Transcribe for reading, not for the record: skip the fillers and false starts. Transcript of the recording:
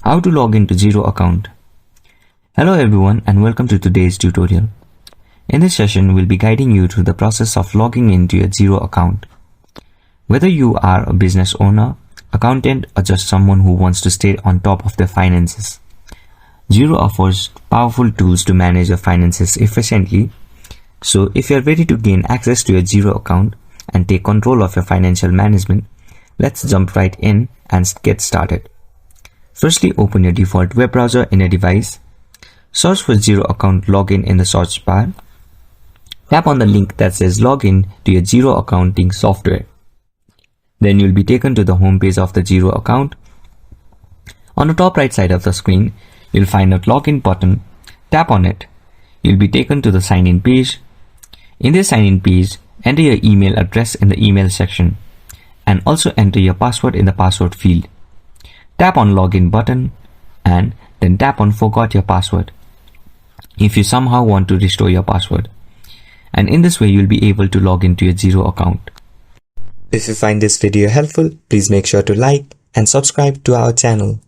How to log into Xero account. Hello everyone and welcome to today's tutorial. In this session, we'll be guiding you through the process of logging into your Xero account. Whether you are a business owner, accountant, or just someone who wants to stay on top of their finances, Xero offers powerful tools to manage your finances efficiently. So if you're ready to gain access to your Xero account and take control of your financial management, let's jump right in and get started. Firstly, open your default web browser in your device. Search for Xero account login in the search bar. Tap on the link that says login to your Xero accounting software. Then you'll be taken to the home page of the Xero account. On the top right side of the screen, you'll find a login button. Tap on it. You'll be taken to the sign in page. In this sign in page, enter your email address in the email section and also enter your password in the password field. Tap on login button and then tap on forgot your password if you somehow want to restore your password. And in this way, you'll be able to log into your Xero account. If you find this video helpful, please make sure to like and subscribe to our channel.